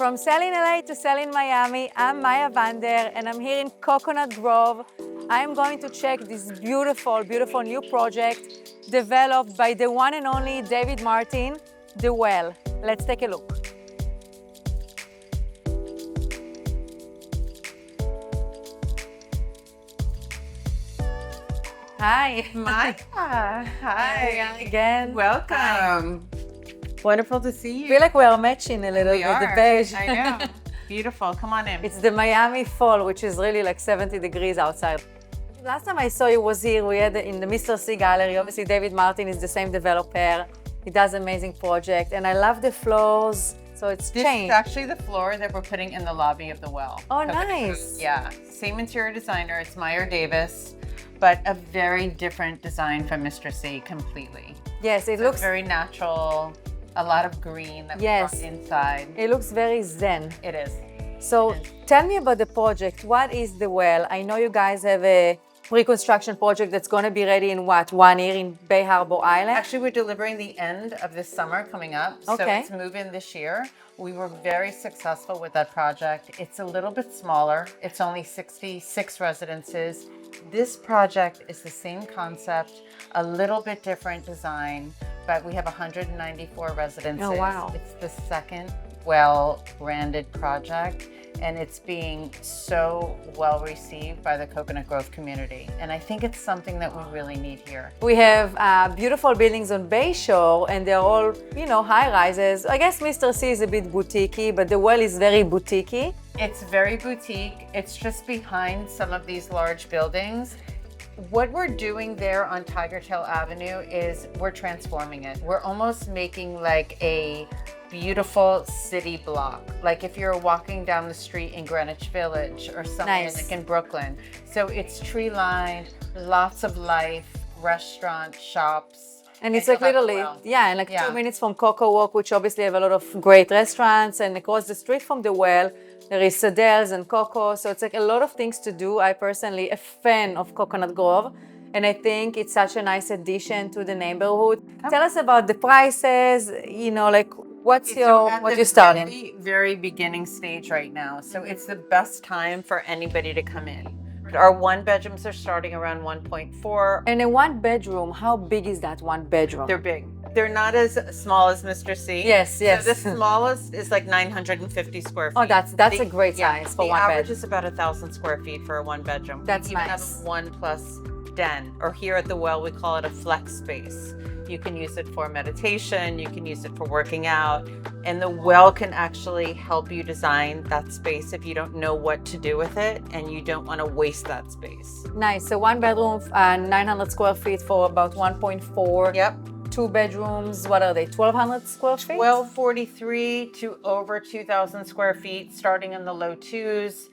From selling LA to selling Miami, I'm Maya Vander and I'm here in Coconut Grove. I'm going to check this beautiful, beautiful new project developed by the one and only David Martin, The Well. Let's take a look. Hi. Maya, hi. Again. Welcome. Hi. Wonderful to see you. I feel like we are matching a little We bit, are. the beige. I know. Beautiful. Come on in. It's the Miami fall, which is really like 70 degrees outside. Last time I saw you was here, we had in the Mr. C gallery. Obviously, David Martin is the same developer. He does amazing project, and I love the floors. So it's This changed. is actually the floor that we're putting in the lobby of the Well. Oh, Coconut nice. Grove. Yeah. Same interior designer. It's Meyer Davis, but a very different design from Mr. C completely. Yes, it So looks. it's very natural. A lot of green that we Yes. brought inside. It looks very zen. It is. So tell me about the project. What is the Well? I know you guys have a pre-construction project that's going to be ready in what, 1 year in Bay Harbor Island? Actually, we're delivering the end of this summer coming up. So Okay. it's move-in this year. We were very successful with that project. It's a little bit smaller. It's only 66 residences. This project is the same concept, a little bit different design, but we have 194 residences. Oh, wow. It's the second well-branded project, and it's being so well received by the Coconut Grove community. And I think it's something that we really need here. We have beautiful buildings on Bayshore, and they're all, high rises. I guess Mr. C is a bit boutiquey, but the Well is very boutiquey. It's very boutique. It's just behind some of these large buildings. What we're doing there on Tiger Tail Avenue is we're transforming it. We're almost making like a beautiful city block. Like if you're walking down the street in Greenwich Village or somewhere Nice. like in Brooklyn. So it's tree lined, lots of life, restaurants, shops. And it's you'll like have the literally, Well. yeah, and like Yeah. 2 minutes from Coco Walk, which obviously have a lot of great restaurants. And across the street from the Well, there is Sadel's and Coco. So it's like a lot of things to do. I personally a fan of Coconut Grove. And I think it's such a nice addition to the neighborhood. Tell us about the prices, like what's at what the you're starting? very, very beginning stage right now. So it's the best time for anybody to come in. Our one bedrooms are starting around 1.4. And a 1 bedroom, how big is that 1 bedroom? They're big. They're not as small as Mr. C. Yes, yes. So the smallest is like 950 square feet. Oh, that's a great size for the 1 average bed. is about 1,000 square feet for a 1 bedroom. That's we even nice. have a 1+ den, or here at the Well we call it a flex space. You can use it for meditation, you can use it for working out, and the Well can actually help you design that space if you don't know what to do with it and you don't want to waste that space. Nice. So 1 bedroom, 900 square feet for about 1.4. Yep. 2 bedrooms, what are they? 1,200 square feet? 1243 to over 2,000 square feet, starting in the low 2s.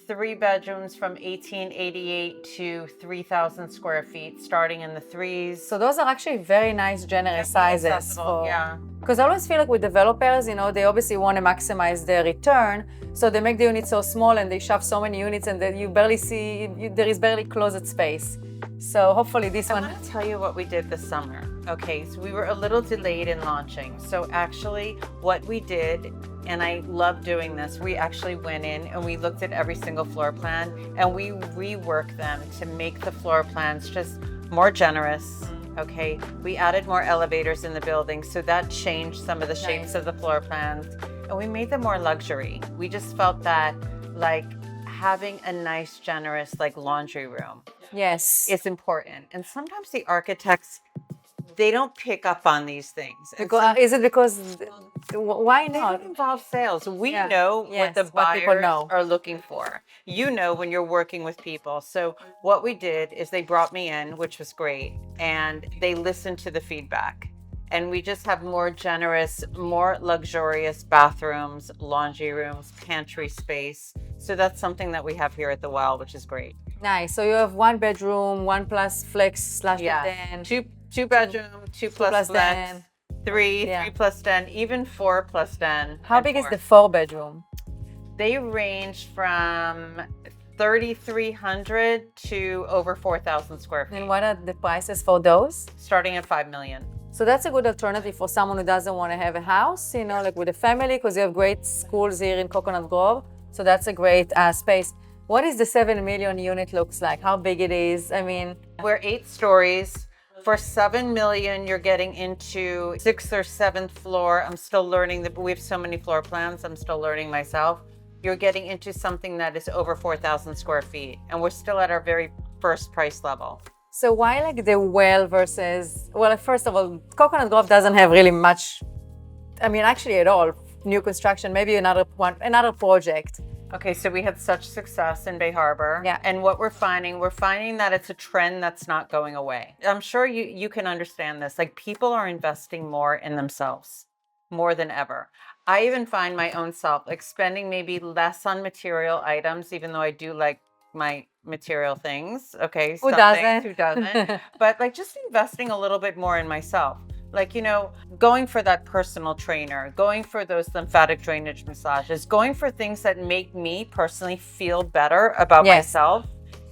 3 bedrooms from 1888 to 3,000 square feet, starting in the 3s. So those are actually very nice, generous sizes. Accessible, yeah. Because I always feel like with developers, they obviously want to maximize their return. So they make the units so small and they shove so many units and then you barely see, there is barely closet space. So hopefully this I one. want to tell you what we did this summer. Okay, so we were a little delayed in launching. So actually what we did, and I love doing this, we actually went in and we looked at every single floor plan and we reworked them to make the floor plans just more generous. Okay, we added more elevators in the building, so that changed some of the shapes of the floor plans, and we made them more luxury. We just felt that like having a nice, generous like laundry room Yes. is important. And sometimes the architects, they don't pick up on these things. And Is it because, why they not? don't involve sales. We Yeah. know Yes, what the what people buyers know. are looking for. You know when you're working with people. So what we did is they brought me in, which was great, and they listened to the feedback. And we just have more generous, more luxurious bathrooms, laundry rooms, pantry space. So that's something that we have here at the Well, which is great. Nice. So you have 1 bedroom, 1 plus flex / den. Two bedroom, two plus plus flex, den. 3 Yeah. plus den, even 4 plus den. How and big is more. the 4 bedroom? They range from 3,300 to over 4,000 square feet, And what are the prices for those? starting at 5 million. So that's a good alternative for someone who doesn't want to have a house, you know, like with a family, because you have great schools here in Coconut Grove. So that's a great space. What is the 7 million unit looks like? How big it is? I mean, we're 8 stories. For 7 million, you're getting into 6th or 7th floor. I'm still learning we have so many floor plans. I'm still learning myself. You're getting into something that is over 4,000 square feet. And we're still at our very first price level. So why like the well versus, well, first of all, Coconut Grove doesn't have really much, I mean, actually at all, new construction, maybe another project. Okay, so we had such success in Bay Harbor. Yeah. And what we're finding that it's a trend that's not going away. I'm sure you can understand this. Like, people are investing more in themselves, more than ever. I even find my own self like spending maybe less on material items, even though I do like my material things. Okay. Who doesn't? Who doesn't? But like just investing a little bit more in myself. Like, you know, going for that personal trainer, going for those lymphatic drainage massages, going for things that make me personally feel better about myself.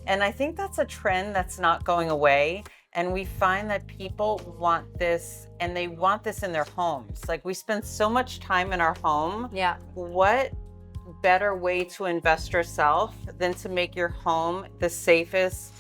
And I think that's a trend that's not going away. And we find that people want this, and they want this in their homes. Like, we spend so much time in our home. Yeah. What better way to invest yourself than to make your home the safest,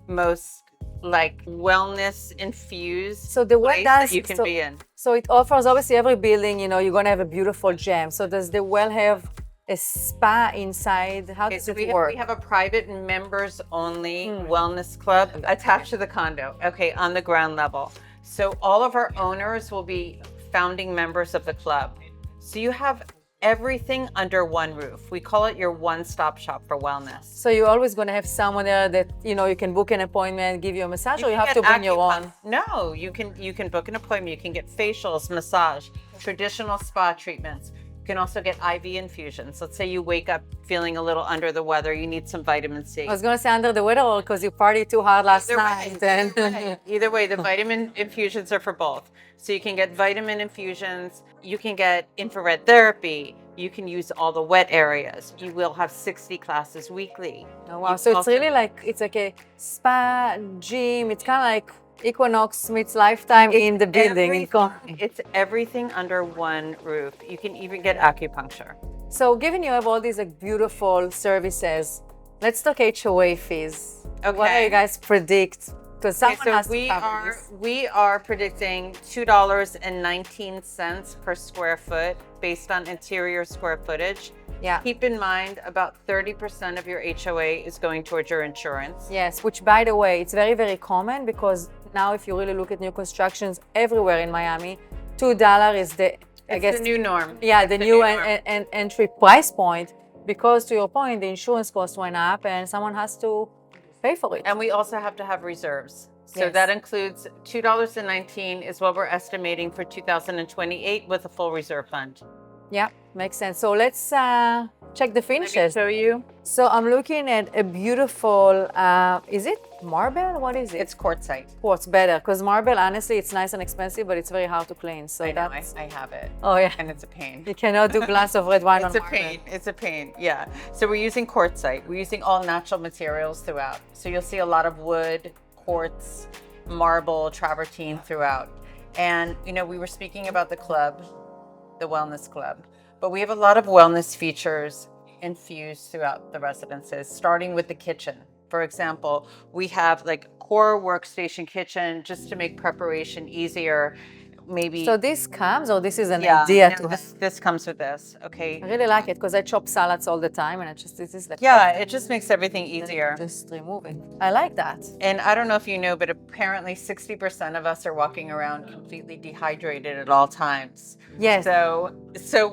most like wellness infused place that you can be in. So it offers, obviously every building, you know, you're going to have a beautiful gym. So does the well have a spa inside? How does it work? We have a private members only wellness club attached to the condo, okay, on the ground level. So all of our owners will be founding members of the club. So you have everything under one roof. We call it your one-stop shop for wellness. So you're always going to have someone there that, you know, you can book an appointment, give you a massage, or you have to bring your own? No, you can book an appointment. You can get facials, massage, traditional spa treatments. You can also get IV infusions. Let's say you wake up feeling a little under the weather, you need some vitamin C. I was going to say under the weather, or because you partied too hard last night. Either way, the vitamin infusions are for both. So you can get vitamin infusions, you can get infrared therapy, you can use all the wet areas. You will have 60 classes weekly. Oh, wow. So it's really like, it's like a spa, gym. It's kind of like Equinox meets Lifetime in the building. It's everything under one roof. You can even get acupuncture. So given you have all these like beautiful services, let's talk HOA fees. Okay. What do you guys predict? Because someone has to cover this. We are predicting $2.19 per square foot based on interior square footage. Yeah. Keep in mind, about 30% of your HOA is going towards your insurance. Yes, which by the way, it's very, very common, because now if you really look at new constructions everywhere in Miami, $2 is the, I guess, the new norm. Yeah, the new entry price point, because to your point, the insurance cost went up and someone has to pay for it. And we also have to have reserves. So that includes $2.19 is what we're estimating for 2028 with a full reserve fund. Yeah, makes sense. So let's check the finishes. Let me show you. So I'm looking at a beautiful, is it marble? What is it? It's quartzite. Quartz, better, because marble, honestly, it's nice and expensive, but it's very hard to clean. So I know, I have it. Oh yeah. And it's a pain. You cannot do glass of red wine on marble. It's a pain, yeah. So we're using quartzite. We're using all natural materials throughout. So you'll see a lot of wood, quartz, marble, travertine throughout. And, you know, we were speaking about the club, the wellness club, but we have a lot of wellness features infused throughout the residences, starting with the kitchen. For example, we have like core workstation kitchen just to make preparation easier. Maybe. So this comes, or this is an idea to have? This comes with this, okay? I really like it because I chop salads all the time, and this is like it just makes everything easier. Just remove it. I like that. And I don't know if you know, but apparently 60% of us are walking around completely dehydrated at all times. Yes. So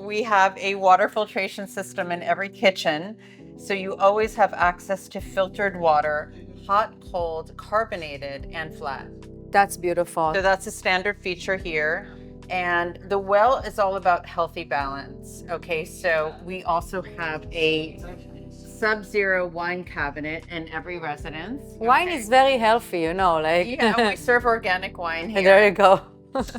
we have a water filtration system in every kitchen. So you always have access to filtered water, hot, cold, carbonated, and flat. That's beautiful. So that's a standard feature here. And the well is all about healthy balance. Okay, so we also have a sub-zero wine cabinet in every residence. Wine is very healthy, you know, like. Yeah, we serve organic wine here. There you go.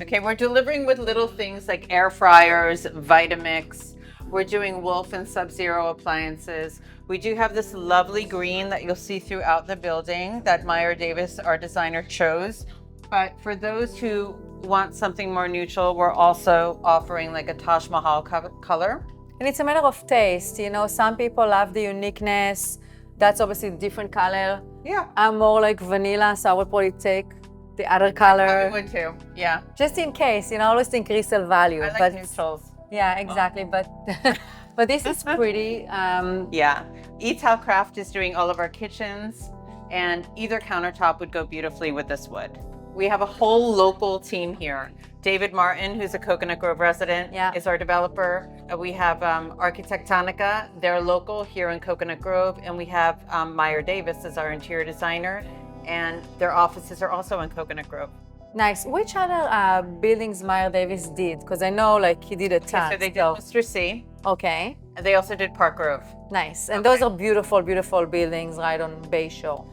Okay, we're delivering with little things like air fryers, Vitamix. We're doing Wolf and Sub-Zero appliances. We do have this lovely green that you'll see throughout the building that Meyer Davis, our designer, chose. But for those who want something more neutral, we're also offering like a Taj Mahal color. And it's a matter of taste, you know, some people love the uniqueness. That's obviously different color. Yeah. I'm more like vanilla, so I would probably take the other color. I would too. Yeah. Just in case, you know, I always think resale value. I like neutrals. Yeah, exactly. But but this is pretty. Yeah. Etal Craft is doing all of our kitchens, and either countertop would go beautifully with this wood. We have a whole local team here. David Martin, who's a Coconut Grove resident, is our developer. We have Arquitectonica, they're local here in Coconut Grove, and we have Meyer Davis as our interior designer, and their offices are also in Coconut Grove. Nice. Which other buildings Meyer Davis did? Because I know like he did a ton. So they did Mr. C. Okay. And they also did Park Grove. Nice. And those are beautiful, beautiful buildings right on Bayshore.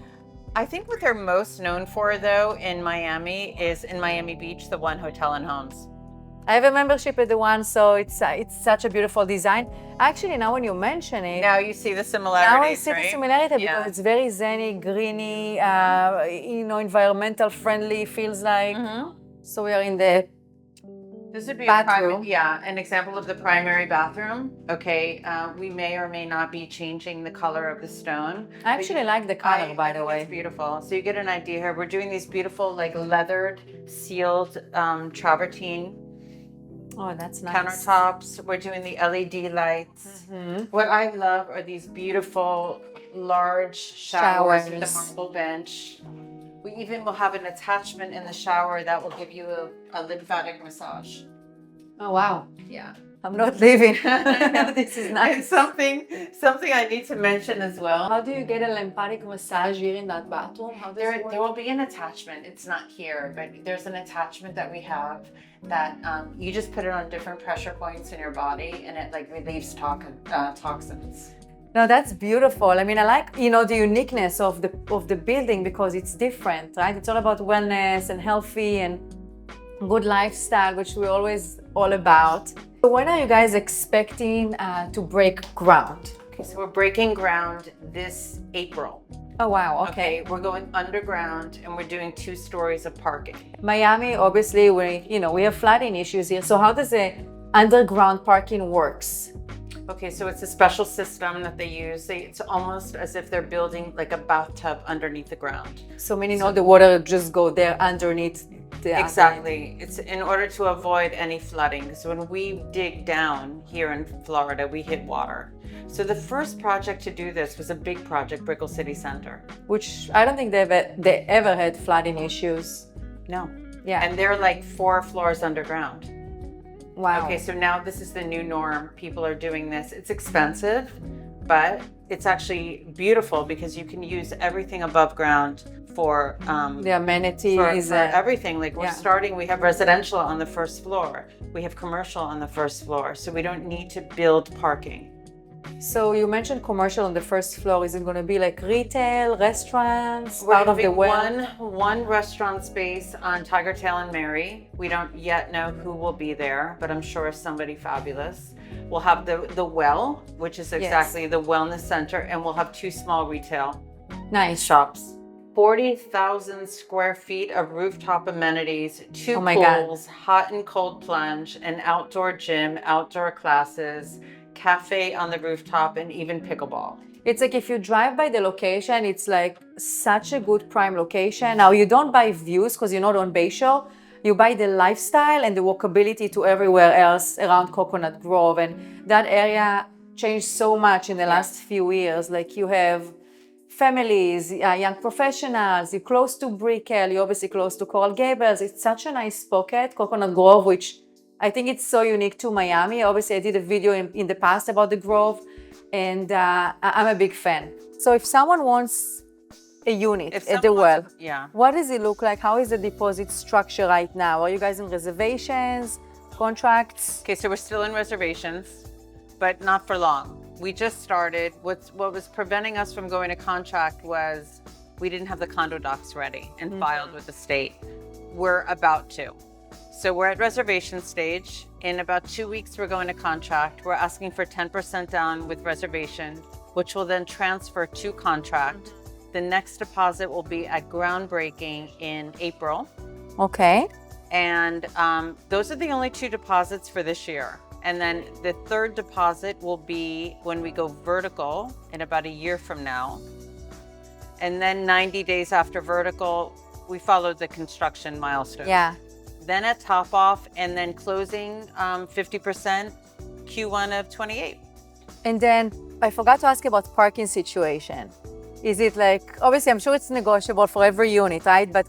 I think what they're most known for, though, in Miami is in Miami Beach, the One Hotel and Homes. I have a membership at the one, so it's such a beautiful design. Actually, now when you mention it, now you see the similarities. Now I see right? the similarity because it's very zenny, greeny, you know, environmental friendly. Feels like. So we are in the. This would be bathroom. an example of the primary bathroom. Okay, we may or may not be changing the color of the stone. I actually like the color, by the way. It's beautiful. So you get an idea here. We're doing these beautiful, like leathered, sealed travertine. Oh, that's nice. Countertops. We're doing the LED lights. What I love are these beautiful, large showers with a marble bench. We even will have an attachment in the shower that will give you a lymphatic massage. Oh, wow. Yeah. I'm not leaving. This is nice. And something I need to mention as well. How do you get a lymphatic massage here in that bathroom? How does it work? There will be an attachment. It's not here, but there's an attachment that we have that you just put it on different pressure points in your body, and it like relieves toxins. No, that's beautiful. I mean, I like, you know, the uniqueness of the building because it's different, right? It's all about wellness and healthy and good lifestyle, which we're always all about. So when are you guys expecting to break ground? Okay, so we're breaking ground this April. Oh, wow. Okay. We're going underground and we're doing 2 stories of parking. Miami, obviously, we have flooding issues here. So how does the underground parking works? Okay, so it's a special system that they use. It's almost as if they're building like a bathtub underneath the ground. So meaning all the water just go there underneath the Exactly. It's in order to avoid any flooding. So when we dig down here in Florida, we hit water. So the first project to do this was a big project, Brickell City Center. Which I don't think they ever had flooding issues. No. Yeah. And they're like 4 floors underground. Wow. Okay, so now this is the new norm. People are doing this. It's expensive, but it's actually beautiful because you can use everything above ground for the amenities, for everything. Like we have residential on the first floor. We have commercial on the first floor. So we don't need to build parking. So you mentioned commercial on the first floor. Is it going to be like retail, restaurants, We're part of the having one restaurant space on Tiger Tail and Mary. We don't yet know who will be there, but I'm sure somebody fabulous. We'll have the Well, which is exactly the wellness center, and we'll have 2 small retail shops. 40,000 square feet of rooftop amenities, 2 pools, hot and cold plunge, an outdoor gym, outdoor classes, cafe on the rooftop, and even pickleball. It's like if you drive by the location, it's like such a good prime location. Now you don't buy views because you're not on Bayshore. You buy the lifestyle and the walkability to everywhere else around Coconut Grove. And that area changed so much in the last few years. Like you have families, young professionals, you're close to Brickell, you're obviously close to Coral Gables. It's such a nice pocket, Coconut Grove, which I think it's so unique to Miami. Obviously, I did a video in the past about the Grove, and I'm a big fan. So if someone wants a unit at the Well, what does it look like? How is the deposit structure right now? Are you guys in reservations, contracts? Okay, so we're still in reservations, but not for long. We just started. What was preventing us from going to contract was we didn't have the condo docs ready and filed with the state. We're about to. So we're at reservation stage. In about 2 weeks, we're going to contract. We're asking for 10% down with reservation, which will then transfer to contract. The next deposit will be at groundbreaking in April. Okay. And those are the only 2 deposits for this year. And then the 3rd deposit will be when we go vertical in about a year from now. And then 90 days after vertical, we follow the construction milestone. Yeah. Then at top off, and then closing 50% Q1 of 28. And then I forgot to ask you about parking situation. Is it like, obviously I'm sure it's negotiable for every unit, right? But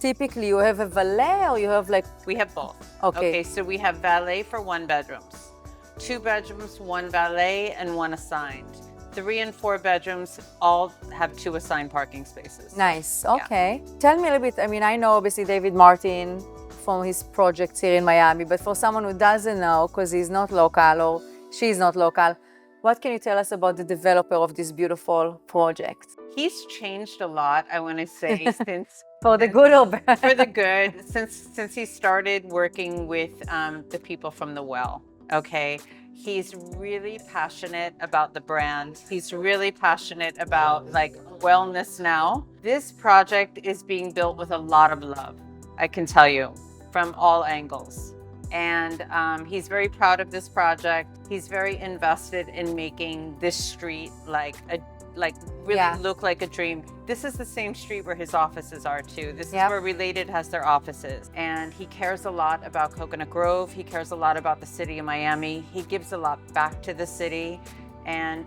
typically you have a valet or you have like... We have both. Okay. So we have valet for 1 bedrooms, 2 bedrooms, 1 valet, and 1 assigned. 3 and 4 bedrooms all have 2 assigned parking spaces. Nice, okay. Yeah. Tell me a little bit, I mean, I know obviously David Martin from his projects here in Miami, but for someone who doesn't know, because he's not local or she's not local, what can you tell us about the developer of this beautiful project? He's changed a lot, I want to say, since... For the good or bad? For the good, since he started working with the people from the well, okay? He's really passionate about the brand. He's really passionate about like wellness now. This project is being built with a lot of love, I can tell you, from all angles. And he's very proud of this project. He's very invested in making this street really look like a dream. This is the same street where his offices are too. This is where Related has their offices. And he cares a lot about Coconut Grove. He cares a lot about the city of Miami. He gives a lot back to the city. And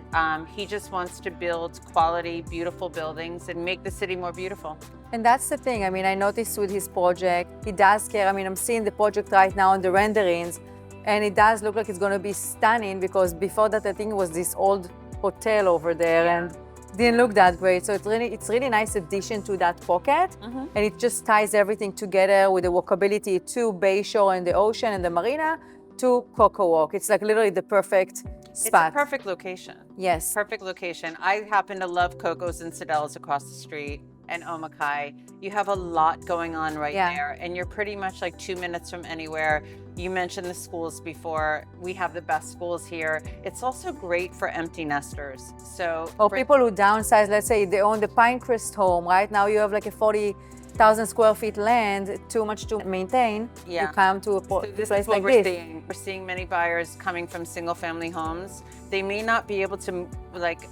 he just wants to build quality, beautiful buildings and make the city more beautiful. And that's the thing. I mean, I noticed with his project, he does care. I mean, I'm seeing the project right now on the renderings, and it does look like it's going to be stunning because before that, I think it was this old hotel over there and didn't look that great. So it's really nice addition to that pocket. And it just ties everything together with the walkability to Bayshore and the ocean and the marina to Coco Walk. It's like literally the perfect spot. It's a perfect location. Yes. Perfect location. I happen to love Coco's and Sadel's across the street and Omakai. You have a lot going on right there, and you're pretty much like 2 minutes from anywhere. You mentioned the schools before. We have the best schools here. It's also great for empty nesters. So or people who downsize, let's say they own the Pinecrest home. Right now you have like a 40,000 square feet land, too much to maintain. You come to a place like this. We're seeing many buyers coming from single family homes. They may not be able to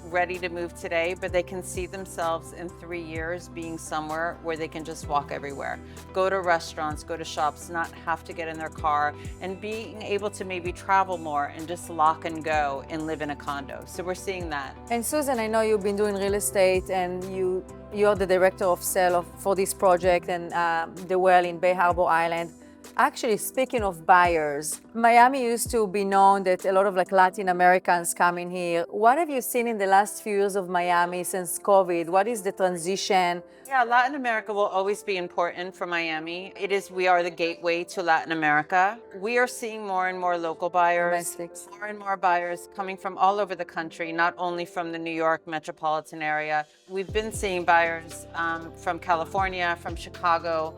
ready to move today, but they can see themselves in 3 years being somewhere where they can just walk everywhere. Go to restaurants, go to shops, not have to get in their car, and being able to maybe travel more and just lock and go and live in a condo. So we're seeing that. And Susan, I know you've been doing real estate and you're the director of sale for this project and the well in Bay Harbor Island. Actually, speaking of buyers, Miami used to be known that a lot of Latin Americans come in here. What have you seen in the last few years of Miami since COVID? What is the transition? Yeah, Latin America will always be important for Miami. We are the gateway to Latin America. We are seeing more and more local buyers, more and more buyers coming from all over the country, not only from the New York metropolitan area. We've been seeing buyers from California, from Chicago.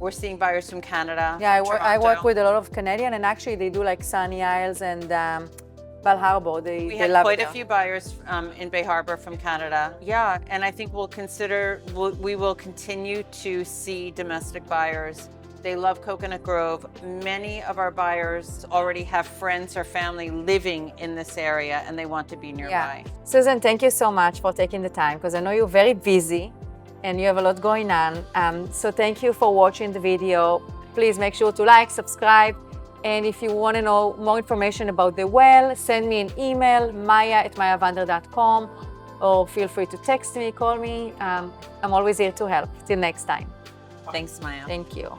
We're seeing buyers from Canada. Yeah, I work with a lot of Canadian, and actually they do like Sunny Isles and Bal Harbor. We have quite a few buyers in Bay Harbor from Canada. Yeah, and I think we will continue to see domestic buyers. They love Coconut Grove. Many of our buyers already have friends or family living in this area, and they want to be nearby. Yeah. Susan, thank you so much for taking the time, because I know you're very busy and you have a lot going on. So thank you for watching the video. Please make sure to like, subscribe. And if you want to know more information about the well, send me an email, maya@mayavander.com, or feel free to text me, call me. I'm always here to help. Till next time. Thanks, Maya. Thank you.